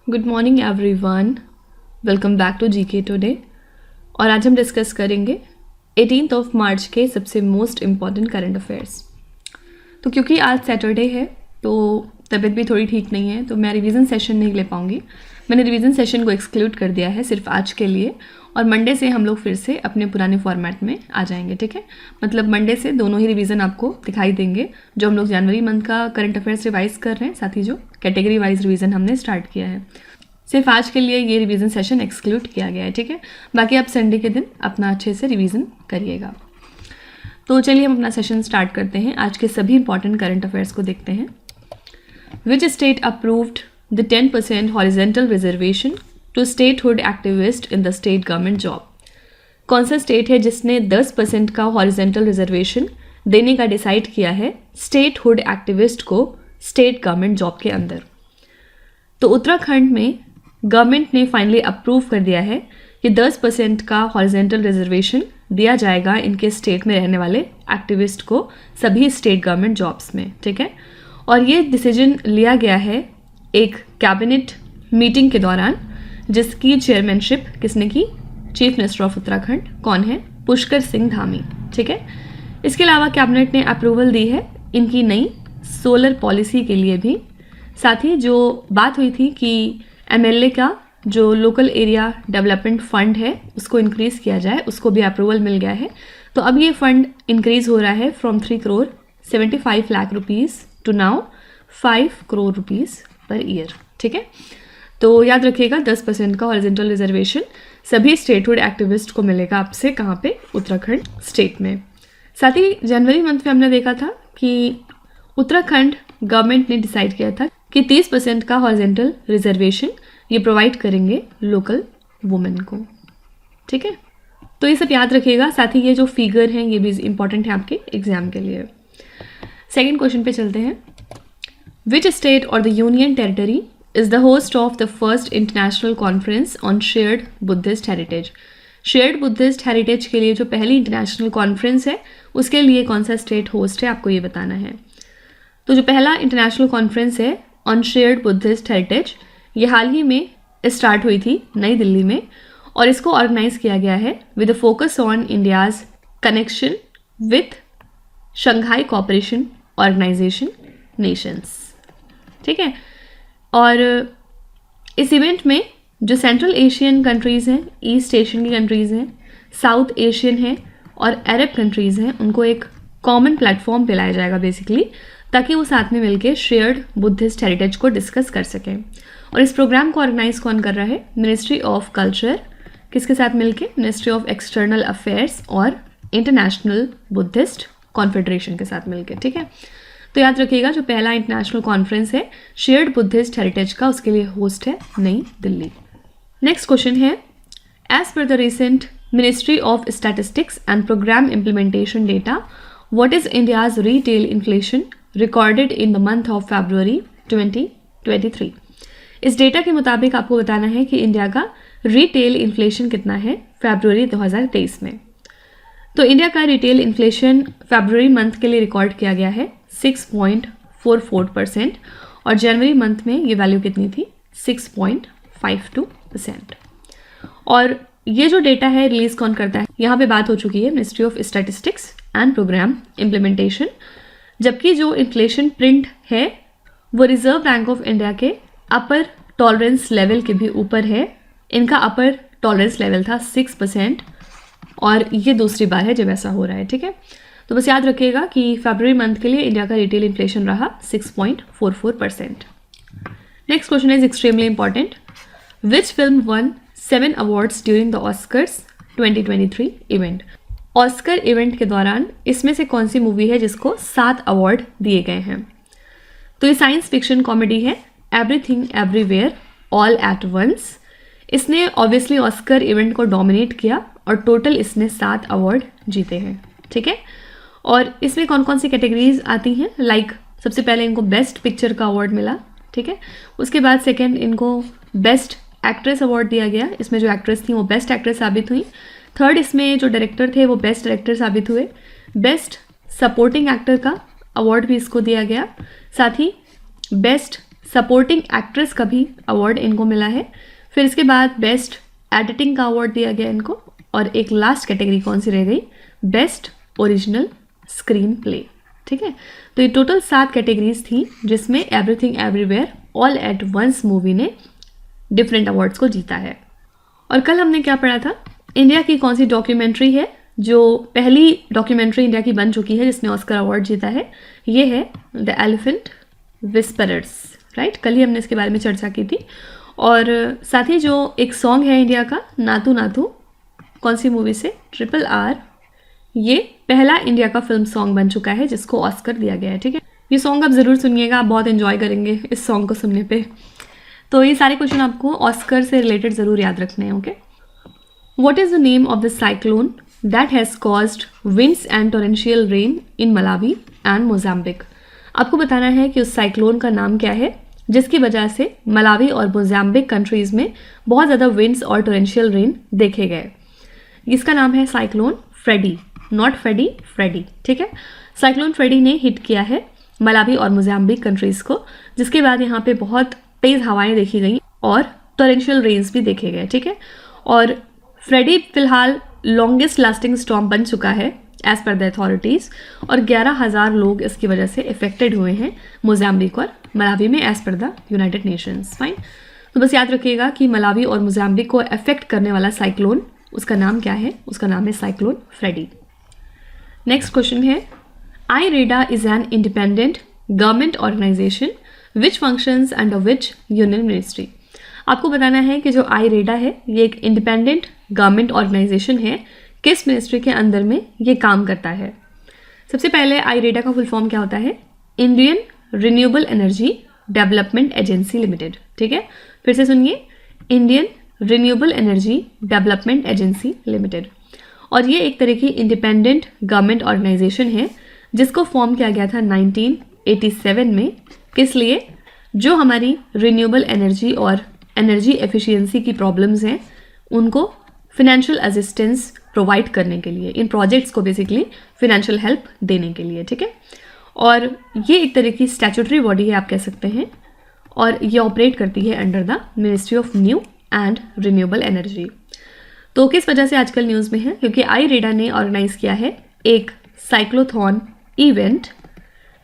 Good morning everyone, welcome back to GK today. और आज हम डिस्कस करेंगे 18 मार्च के सबसे मोस्ट इम्पॉर्टेंट करंट अफेयर्स। तो क्योंकि आज सैटरडे है तो तबीयत भी थोड़ी ठीक नहीं है, तो मैं रिवीजन सेशन नहीं ले पाऊँगी। मैंने रिवीजन सेशन को एक्सक्लूड कर दिया है सिर्फ आज के लिए, और मंडे से हम लोग फिर से अपने पुराने फॉर्मेट में आ जाएंगे। ठीक है, मतलब मंडे से दोनों ही रिवीजन आपको दिखाई देंगे, जो हम लोग जनवरी मंथ का करंट अफेयर्स रिवाइज कर रहे हैं, साथ ही जो कैटेगरी वाइज रिवीजन हमने स्टार्ट किया है। सिर्फ आज के लिए ये रिवीजन सेशन एक्सक्लूड किया गया है। ठीक है, बाकी आप संडे के दिन अपना अच्छे से रिवीजन करिएगा। तो चलिए हम अपना सेशन स्टार्ट करते हैं। आज के सभी इंपॉर्टेंट करंट अफेयर्स को देखते हैं। Which state approved the 10% horizontal reservation to statehood activist in the state government job? कौन सा स्टेट है जिसने 10% का हॉरिजेंटल रिजर्वेशन देने का डिसाइड किया है स्टेटहुड एक्टिविस्ट को स्टेट गवर्नमेंट जॉब के अंदर? तो उत्तराखंड में गवर्नमेंट ने फाइनली अप्रूव कर दिया है कि 10% का हॉरिजेंटल रिजर्वेशन दिया जाएगा इनके स्टेट में रहने वाले एक्टिविस्ट को सभी स्टेट गवर्नमेंट जॉब्स में। ठीक है, और ये डिसीजन लिया गया है एक कैबिनेट मीटिंग के दौरान, जिसकी चेयरमैनशिप किसने की? Chief minister of Uttarakhand. कौन है? पुष्कर सिंह धामी। ठीक है, इसके अलावा कैबिनेट ने अप्रूवल दी है इनकी नई सोलर पॉलिसी के लिए भी। साथ ही जो बात हुई थी कि एमएलए का जो लोकल एरिया डेवलपमेंट फंड है उसको इंक्रीज़ किया जाए, उसको भी अप्रूवल मिल गया है। तो अब ये फंड इंक्रीज़ हो रहा है from 3 crore 75 lakh rupees to now 5 crore rupees per year. ठीक है, तो याद रखिएगा 10% का हॉरिजेंटल रिजर्वेशन सभी स्टेटहुड एक्टिविस्ट को मिलेगा आपसे। कहाँ पे? उत्तराखंड स्टेट में। साथ ही जनवरी मंथ में हमने देखा था कि उत्तराखंड गवर्नमेंट ने डिसाइड किया था कि 30% का हॉरिजेंटल रिजर्वेशन ये प्रोवाइड करेंगे लोकल वुमेन को। ठीक है, तो ये सब याद रखिएगा। साथ ही ये जो फिगर हैं ये भी इंपॉर्टेंट है आपके एग्जाम के लिए। सेकेंड क्वेश्चन पे चलते हैं। विच स्टेट और the union territory is the host of the first international conference on shared Buddhist heritage? Shared Buddhist heritage के लिए जो पहली इंटरनेशनल कॉन्फ्रेंस है उसके लिए कौन सा स्टेट होस्ट है, आपको ये बताना है। तो जो पहला इंटरनेशनल कॉन्फ्रेंस है ऑन शेयर्ड बुद्धिस्ट हेरिटेज, ये हाल ही में स्टार्ट हुई थी नई दिल्ली में, और इसको ऑर्गेनाइज किया गया है with a focus on India's connection with Shanghai Cooperation Organisation nations. ठीक है, और इस इवेंट में जो सेंट्रल एशियन कंट्रीज़ हैं, ईस्ट एशियन की कंट्रीज़ हैं, साउथ एशियन हैं और अरब कंट्रीज़ हैं, उनको एक कॉमन प्लेटफॉर्म पे लाया जाएगा बेसिकली, ताकि वो साथ में मिलके शेयर्ड बुद्धिस्ट हेरिटेज को डिस्कस कर सकें। और इस प्रोग्राम को ऑर्गेनाइज कौन कर रहा है? Ministry of culture. किसके साथ मिलके? मिनिस्ट्री ऑफ एक्सटर्नल अफेयर्स और इंटरनेशनल बुद्धिस्ट कॉन्फेडरेशन के साथ मिलके। ठीक है, तो याद रखिएगा जो पहला इंटरनेशनल कॉन्फ्रेंस है शेयर्ड बुद्धिस्ट हेरिटेज का, उसके लिए होस्ट है नई दिल्ली। नेक्स्ट क्वेश्चन है, as per the recent Ministry of Statistics and Programme Implementation data, what is India's retail inflation recorded in the month of February 2023? इस डेटा के मुताबिक आपको बताना है कि इंडिया का रिटेल इन्फ्लेशन कितना है फरवरी 2023 में। तो इंडिया का रिटेल इन्फ्लेशन फरवरी मंथ के लिए रिकॉर्ड किया गया है 6.44%, और जनवरी मंथ में ये वैल्यू कितनी थी? 6.52%। और ये जो डेटा है रिलीज कौन करता है? यहाँ पे बात हो चुकी है Ministry of Statistics and Programme Implementation, जबकि जो इन्फ्लेशन प्रिंट है वो रिजर्व बैंक ऑफ इंडिया के अपर टॉलरेंस लेवल के भी ऊपर है। इनका अपर टॉलरेंस लेवल था 6%, और ये दूसरी बार है जब ऐसा हो रहा है। ठीक है, तो बस याद रखिएगा कि फरवरी मंथ के लिए इंडिया का रिटेल इन्फ्लेशन रहा 6.44%। Next question is extremely important. Which film one 7 awards during the Oscars 2023 event? Oscar event के दौरान इसमें से कौन सी मूवी है जिसको 7 अवार्ड दिए गए हैं? तो ये साइंस फिक्शन कॉमेडी है everything everywhere all at once. इसने ऑब्वियसली ऑस्कर इवेंट को डोमिनेट किया और टोटल इसने 7 अवार्ड जीते हैं। ठीक है, और इसमें कौन कौन सी कैटेगरीज आती हैं? लाइक सबसे पहले इनको बेस्ट पिक्चर का अवार्ड मिला। ठीक है, उसके बाद सेकंड इनको बेस्ट एक्ट्रेस अवार्ड दिया गया, इसमें जो एक्ट्रेस थी वो बेस्ट एक्ट्रेस साबित हुई। थर्ड इसमें जो डायरेक्टर थे वो बेस्ट डायरेक्टर साबित हुए। बेस्ट सपोर्टिंग एक्टर का अवार्ड भी इसको दिया गया। साथ ही बेस्ट सपोर्टिंग एक्ट्रेस का भी अवार्ड इनको मिला है। फिर इसके बाद बेस्ट एडिटिंग का अवार्ड दिया गया इनको, और एक लास्ट कैटेगरी कौन सी रह गई, बेस्ट ओरिजिनल स्क्रीन प्ले। ठीक है, तो ये टोटल 7 कैटेगरीज थी जिसमें everything everywhere all at once movie ने डिफरेंट अवार्ड्स को जीता है। और कल हमने क्या पढ़ा था, इंडिया की कौन सी डॉक्यूमेंट्री है जो पहली डॉक्यूमेंट्री इंडिया की बन चुकी है जिसने ऑस्कर अवार्ड जीता है, ये है द एलिफेंट विस्परर्स, राइट। कल ही हमने इसके बारे में चर्चा की थी। और साथ ही जो एक सॉन्ग है इंडिया का, नातू नातू, कौन सी मूवी से, RRR, ये पहला इंडिया का फिल्म सॉन्ग बन चुका है जिसको ऑस्कर दिया गया है। ठीक है, ये सॉन्ग आप ज़रूर सुनिएगा, आप बहुत एंजॉय करेंगे इस सॉन्ग को सुनने पे। तो ये सारे क्वेश्चन आपको ऑस्कर से रिलेटेड ज़रूर याद रखने हैं। Okay, what is the name of the cyclone that has caused winds and torrential rain in Malawi and Mozambique. आपको बताना है कि उस साइक्लोन का नाम क्या है जिसकी वजह से मलावी और मोजाम्बिक कंट्रीज़ में बहुत ज़्यादा विंड्स और टोरेंशियल रेन देखे गए। इसका नाम है साइक्लोन फ्रेडी, नॉट फेडी, फ्रेडी। ठीक है, साइक्लोन फ्रेडी ने हिट किया है मलावी और मोजाम्बिक कंट्रीज़ को, जिसके बाद यहाँ पे बहुत तेज़ हवाएं देखी गई और टोरेंशियल रेन्स भी देखे गए। ठीक है, और फ्रेडी फिलहाल लॉन्गेस्ट लास्टिंग स्टॉर्म बन चुका है एज पर द अथॉरिटीज़, और 11,000 लोग इसकी वजह से इफेक्टेड हुए हैं मोजाम्बिक और मलावी में as per the United Nations. Fine, तो बस याद रखिएगा कि मलावी और मोजाम्बिक को अफेक्ट करने वाला साइक्लोन, उसका नाम क्या है, उसका नाम है साइक्लोन फ्रेडी। नेक्स्ट क्वेश्चन है, IREDA is an independent government organisation which functions under which union ministry. आपको बताना है कि जो IREDA है ये एक इंडिपेंडेंट गवर्नमेंट ऑर्गेनाइजेशन है, किस मिनिस्ट्री के अंदर में ये काम करता है। सबसे पहले IREDA का फुल फॉर्म क्या होता है, Indian renewable energy development agency limited. ठीक है, फिर से सुनिए, Indian renewable energy development agency limited. और ये एक तरह की इंडिपेंडेंट गवर्नमेंट ऑर्गेनाइजेशन है जिसको फॉर्म किया गया था 1987 में। किस लिए, जो हमारी रिन्यूएबल एनर्जी और एनर्जी एफिशिएंसी की प्रॉब्लम्स हैं उनको फिनेंशियल असिस्टेंस प्रोवाइड करने के लिए, इन प्रोजेक्ट्स को बेसिकली फिनेंशियल हेल्प देने के लिए। ठीक है, और ये एक तरह की स्टैट्यूटरी बॉडी है आप कह सकते हैं, और ये ऑपरेट करती है under the ministry of new and renewable energy. तो किस वजह से आजकल न्यूज़ में है, क्योंकि IREDA ने ऑर्गेनाइज किया है एक साइक्लोथॉन इवेंट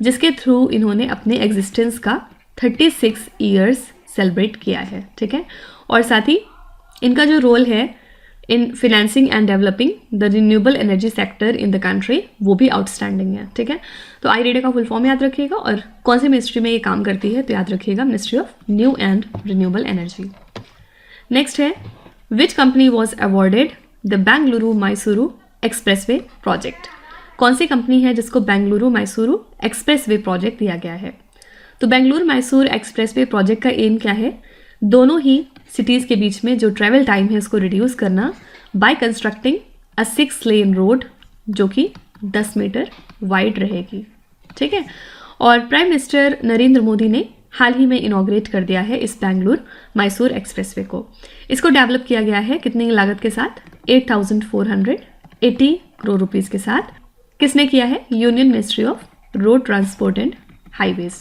जिसके थ्रू इन्होंने अपने एग्जिस्टेंस का 36 ईयर्स सेलिब्रेट किया है। ठीक है, और साथ ही इनका जो रोल है in financing and developing the renewable energy sector in the country वो भी आउटस्टैंडिंग है। ठीक है, तो IREDA का फुल फॉर्म याद रखिएगा, और कौन सी मिनिस्ट्री में ये काम करती है तो याद रखिएगा, ministry of new and renewable energy. Next है, which company was awarded the Bengaluru Mysuru expressway project. कौन सी कंपनी है जिसको बेंगलुरु मैसूरू एक्सप्रेसवे प्रोजेक्ट दिया गया है। तो बेंगलुरु मैसूर एक्सप्रेसवे प्रोजेक्ट का एम क्या है, दोनों ही सिटीज़ के बीच में जो ट्रैवल टाइम है उसको रिड्यूस करना by constructing a 6 lane road जो कि 10 मीटर वाइड रहेगी। ठीक है, और प्राइम मिनिस्टर नरेंद्र मोदी ने हाल ही में इनॉग्रेट कर दिया है इस बेंगलुरु मैसूर एक्सप्रेसवे को। इसको डेवलप किया गया है कितनी लागत के साथ, 8,480 करोड़ रुपीज़ के साथ। किसने किया है, union ministry of road transport and highways.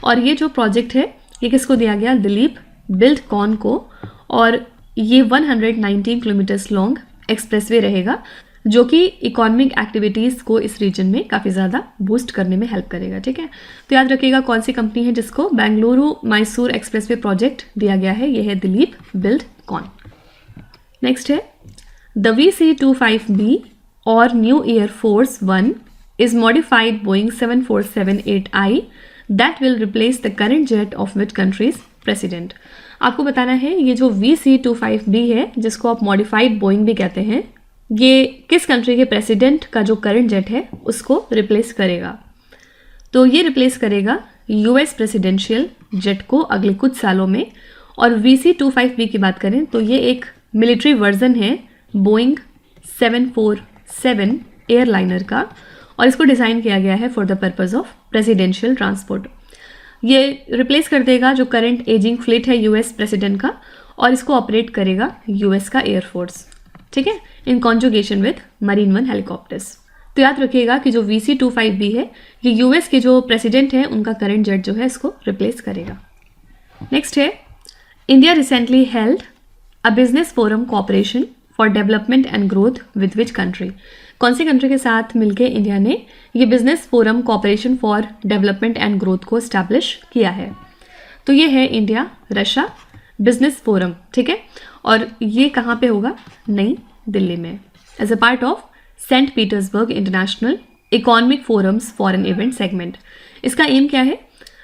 और ये जो प्रोजेक्ट है ये किसको दिया गया, दिलीप बिल्डकॉन को, और ये 119 किलोमीटर्स लॉन्ग एक्सप्रेसवे रहेगा जो कि इकोनॉमिक एक्टिविटीज़ को इस रीजन में काफ़ी ज़्यादा बूस्ट करने में हेल्प करेगा। ठीक है, तो याद रखिएगा कौन सी कंपनी है जिसको बेंगलुरु मैसूर एक्सप्रेसवे प्रोजेक्ट दिया गया है, यह है दिलीप बिल्डकॉन। नेक्स्ट है, द VC-25B और new air force 1 is modified Boeing 7478I that will replace the current jet of which country's president। आपको बताना है ये जो VC-25B है जिसको आप मॉडिफाइड बोइंग भी कहते हैं, ये किस कंट्री के प्रेसिडेंट का जो करंट जेट है उसको रिप्लेस करेगा। तो ये रिप्लेस करेगा US प्रेसिडेंशियल जेट को अगले कुछ सालों में। और VC-25B की बात करें तो ये एक मिलिट्री वर्जन है बोइंग 747 एयरलाइनर का, और इसको डिज़ाइन किया गया है for the purpose of presidential transport. ये रिप्लेस कर देगा जो करंट एजिंग फ्लीट है US प्रेसिडेंट का, और इसको ऑपरेट करेगा US का एयरफोर्स। ठीक है, in conjunction with marine one helicopters. तो याद रखिएगा कि जो VC-25B है ये US के जो प्रेसिडेंट हैं उनका करंट जेट जो है इसको रिप्लेस करेगा। नेक्स्ट है, India recently held a business forum cooperation for development and growth with which country? कौन सी कंट्री के साथ मिलकर इंडिया ने ये business forum cooperation for development and growth को एस्टैब्लिश किया है? तो ये है इंडिया रशिया बिजनेस फोरम, ठीक है, और ये कहाँ पे होगा? नई दिल्ली में, as a part of Saint Petersburg International Economic Forum's foreign event segment. इसका एम क्या है?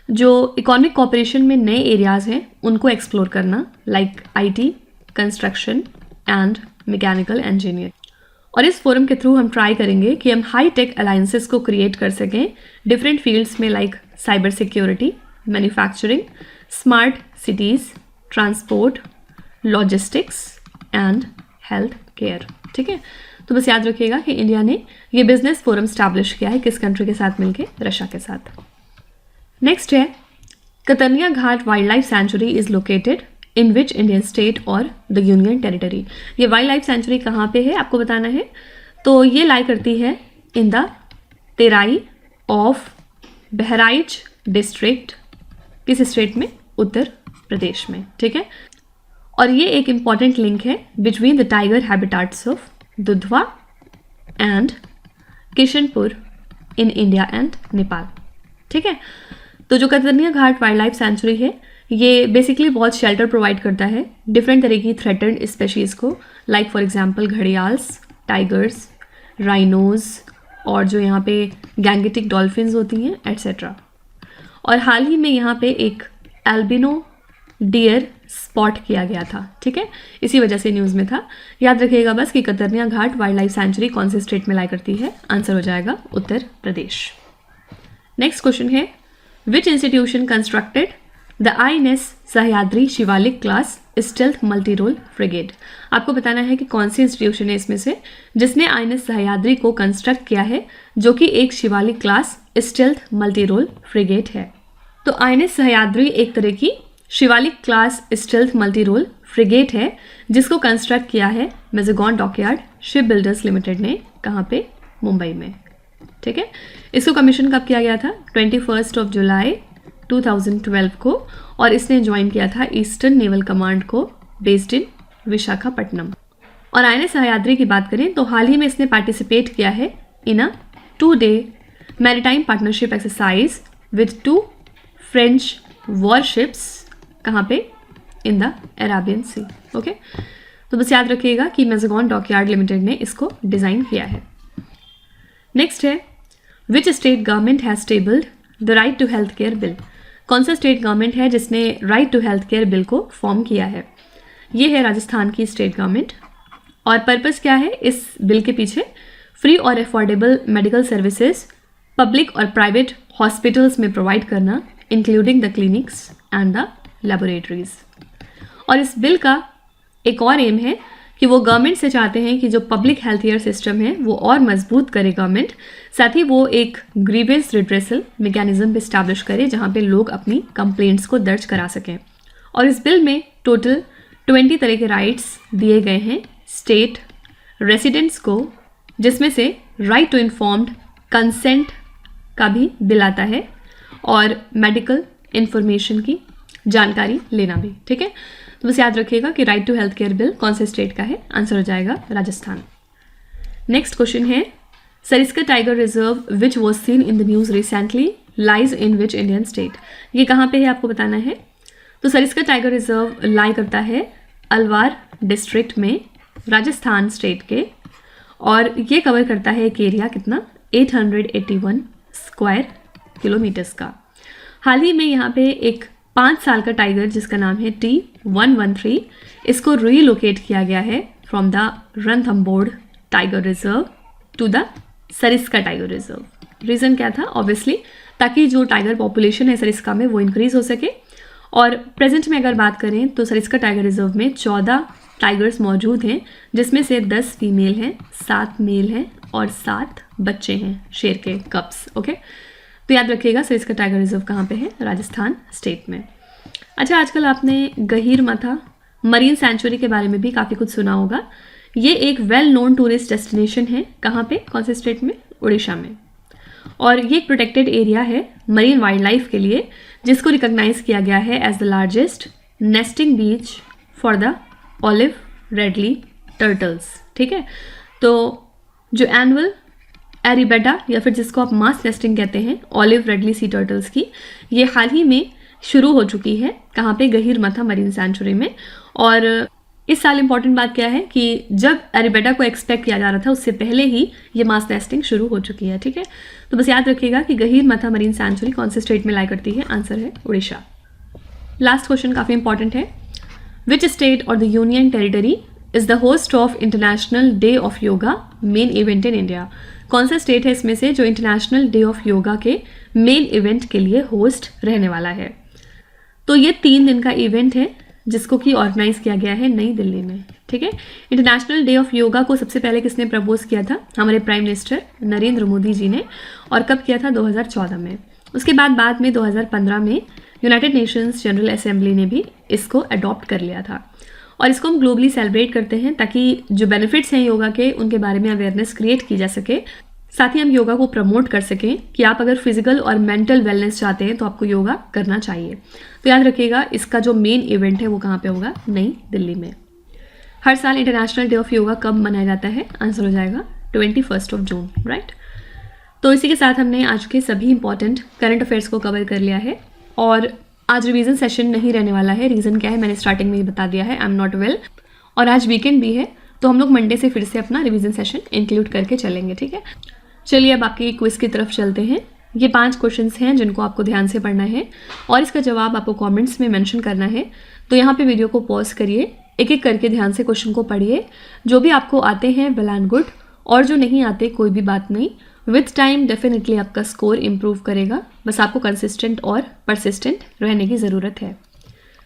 जो इकोनॉमिक कॉपरेशन में नए एरियाज हैं उनको एक्सप्लोर करना, like IT, construction and mechanical engineer. और इस फोरम के थ्रू हम ट्राई करेंगे कि हम हाई टेक अलायंसेस को क्रिएट कर सकें डिफरेंट फील्ड्स में, like cyber security, manufacturing, smart cities, transport, logistics and health care, ठीक है। तो बस याद रखिएगा कि इंडिया ने ये बिजनेस फोरम स्टैब्लिश किया है किस कंट्री के साथ मिलकर? रशिया के साथ। नेक्स्ट है, Katarniaghat wildlife sanctuary is located in which Indian state और द यूनियन टेरिटरी? ये वाइल्ड लाइफ सेंचुरी कहाँ पे है आपको बताना है। तो ये लाई करती है in the Terai of Bahraich district, किस स्टेट में? उत्तर प्रदेश में, ठीक है। और ये एक इंपॉर्टेंट लिंक है between the tiger habitats of Dudhwa and Kishanpur in India and Nepal, ठीक है। तो जो कतर्निया घाट वाइल्ड लाइफ सेंचुरी है ये बेसिकली बहुत शेल्टर प्रोवाइड करता है डिफरेंट तरह की थ्रेटन्ड स्पेशीज़ को, like for example gharials, tigers, rhinos और जो यहाँ पे गैंगेटिक डॉल्फिन्स होती हैं एट्सेट्रा। और हाल ही में यहाँ पे एक एल्बिनो डियर स्पॉट किया गया था, ठीक है, इसी वजह से न्यूज़ में था। याद रखिएगा बस कि कतर्निया घाट वाइल्ड लाइफ सेंचुरी कौन से स्टेट में लाई करती है? आंसर हो जाएगा उत्तर प्रदेश। नेक्स्ट क्वेश्चन है, which institution constructed the INS Sahyadri Shivalik class stealth multi role frigate? आपको बताना है कि कौन सी इंस्टीट्यूशन है इसमें से जिसने INS सह्याद्री को कंस्ट्रक्ट किया है, जो कि एक Shivalik class stealth multi role frigate है। तो INS सह्याद्री एक तरह की Shivalik class stealth multi role frigate है जिसको कंस्ट्रक्ट किया है Mazagon dockyard ship builders limited ने। कहाँ पे? मुंबई में, ठीक है। इसको कमीशन कब किया गया था? 21 जुलाई 2012 को, और इसने ज्वाइन किया था ईस्टर्न नेवल कमांड को बेस्ड इन विशाखापट्टनम। और INS सह्याद्री की बात करें तो हाल ही में इसने पार्टिसिपेट किया है in a 2-day maritime partnership exercise with 2 French warships. कहाँ पे? In the Arabian sea, okay. तो बस याद रखिएगा कि मेजगॉन डॉकयार्ड लिमिटेड ने इसको डिज़ाइन किया है। नेक्स्ट है, which state government has tabled the right to health care bill? कौन सा स्टेट गवर्नमेंट है जिसने right to health care bill को फॉर्म किया है? ये है राजस्थान की स्टेट गवर्नमेंट। और पर्पस क्या है इस बिल के पीछे? फ्री और अफोर्डेबल मेडिकल सर्विसेज पब्लिक और प्राइवेट हॉस्पिटल्स में प्रोवाइड करना, including the clinics and the laboratories. और इस बिल का एक और एम है कि वो गवर्नमेंट से चाहते हैं कि जो पब्लिक हेल्थ केयर सिस्टम है वो और मजबूत करे गवर्नमेंट, साथ ही वो एक ग्रीवेंस रिड्रेसल मैकेनिज्म भी इस्टेब्लिश करे जहाँ पे लोग अपनी कंप्लेंट्स को दर्ज करा सकें। और इस बिल में टोटल 20 तरह के राइट्स दिए गए हैं स्टेट रेसिडेंट्स को, जिसमें से राइट टू इन्फॉर्म्ड कंसेंट का भी बिल आता है और मेडिकल इंफॉर्मेशन की जानकारी लेना भी, ठीक है। तो बस याद रखिएगा कि right to health care bill कौन से स्टेट का है? आंसर हो जाएगा राजस्थान। नेक्स्ट क्वेश्चन है, Sariska tiger reserve which was seen in the news recently lies in which Indian state? ये कहाँ पे है आपको बताना है। तो सरिस्का टाइगर रिजर्व लाई करता है अलवार डिस्ट्रिक्ट में, राजस्थान स्टेट के, और ये कवर करता है एक एरिया कितना? 881 स्क्वायर किलोमीटर्स का। हाल ही में यहाँ पे एक 5 साल का टाइगर जिसका नाम है T113, इसको रीलोकेट किया गया है from the Ranthambore tiger reserve to the Sariska tiger reserve. Reason क्या था? ऑब्वियसली ताकि जो टाइगर पॉपुलेशन है सरिस्का में वो इंक्रीज हो सके। और प्रेजेंट में अगर बात करें तो सरिस्का टाइगर रिजर्व में 14 टाइगर्स मौजूद हैं, जिसमें से 10 फीमेल हैं, 7 मेल हैं और 7 बच्चे हैं शेर के कप्स, ओके। तो याद रखिएगा सरिस्का टाइगर रिजर्व कहाँ पे है? राजस्थान स्टेट में। अच्छा, आजकल आपने गहीरमथा मरीन सेंचुरी के बारे में भी काफ़ी कुछ सुना होगा। ये एक वेल नोन टूरिस्ट डेस्टिनेशन है। कहाँ पे? कौन से स्टेट में? उड़ीसा में। और ये एक प्रोटेक्टेड एरिया है मरीन वाइल्ड लाइफ के लिए, जिसको रिकॉग्नाइज किया गया है as the largest nesting beach for the olive ridley turtles. ठीक है, तो जो एनुअल एरिबेटा या फिर जिसको आप मास नेस्टिंग कहते हैं ऑलिव रेडली सी टर्टल्स की, ये हाल ही में शुरू हो चुकी है। कहाँ पे? गहीरमथा मरीन सेंचुरी में। और इस साल इंपॉर्टेंट बात क्या है कि जब एरिबेटा को एक्सपेक्ट किया जा रहा था उससे पहले ही ये मास नेस्टिंग शुरू हो चुकी है। ठीक है, तो बस याद रखिएगा कि गहीरमथा मरीन सेंचुरी कौन से स्टेट में लाई करती है? आंसर है उड़ीसा। लास्ट क्वेश्चन काफ़ी इंपॉर्टेंट है। विच स्टेट और the union territory is the host of international day of yoga main event in India? कौन सा स्टेट है इसमें से जो इंटरनेशनल डे ऑफ योगा के मेन इवेंट के लिए होस्ट रहने वाला है? तो ये 3 दिन का इवेंट है जिसको कि ऑर्गेनाइज किया गया है नई दिल्ली में। ठीक है, इंटरनेशनल डे ऑफ योगा को सबसे पहले किसने प्रपोज किया था? हमारे प्राइम मिनिस्टर नरेंद्र मोदी जी ने। और कब किया था? 2014 में। उसके बाद में 2015 में यूनाइटेड नेशंस जनरल असेंबली ने भी इसको अडॉप्ट कर लिया था। और इसको हम ग्लोबली सेलिब्रेट करते हैं ताकि जो बेनिफिट्स हैं योगा के उनके बारे में अवेयरनेस क्रिएट की जा सके। साथ ही हम योगा को प्रमोट कर सकें कि आप अगर फिजिकल और मेंटल वेलनेस चाहते हैं तो आपको योगा करना चाहिए। तो याद रखिएगा इसका जो मेन इवेंट है वो कहाँ पे होगा? नई दिल्ली में। हर साल इंटरनेशनल डे ऑफ योगा कब मनाया जाता है? आंसर हो जाएगा 21 जून, राइट। तो इसी के साथ हमने आज के सभी इंपॉर्टेंट करंट अफेयर्स को कवर कर लिया है। और आज रिवीजन सेशन नहीं रहने वाला है। रीज़न क्या है मैंने स्टार्टिंग में ही बता दिया है, आई एम नॉट वेल। और आज वीकेंड भी है तो हम लोग मंडे से फिर से अपना रिवीजन सेशन इंक्लूड करके चलेंगे। ठीक है, चलिए अब आपकी क्विज की तरफ चलते हैं। ये 5 क्वेश्चंस हैं जिनको आपको ध्यान से पढ़ना है और इसका जवाब आपको कमेंट्स में मेंशन करना है। तो यहाँ पे वीडियो को पॉज करिए, एक एक करके ध्यान से क्वेश्चन को पढ़िए। जो भी आपको आते हैं वेल एंड गुड, और जो नहीं आते कोई भी बात नहीं। विथ टाइम डेफिनेटली आपका स्कोर इम्प्रूव करेगा, बस आपको कंसिस्टेंट और परसिस्टेंट रहने की ज़रूरत है।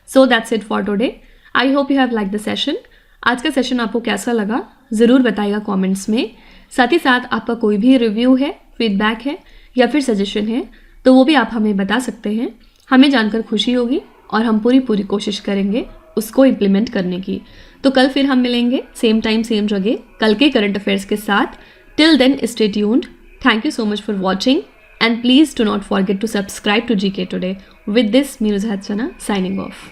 So that's it for today. I hope you have like the session. आज का सेशन आपको कैसा लगा ज़रूर बताइएगा कमेंट्स में। साथ ही साथ आपका कोई भी रिव्यू है, फीडबैक है या फिर सजेशन है तो वो भी आप हमें बता सकते हैं। हमें जानकर खुशी होगी और हम पूरी कोशिश करेंगे उसको इम्प्लीमेंट करने की। तो कल फिर हम मिलेंगे सेम टाइम सेम जगह कल के करंट अफेयर्स के साथ। Till then stay tuned. Thank you so much for watching and please do not forget to subscribe to GK Today. With this, me Nuzhat Sana signing off.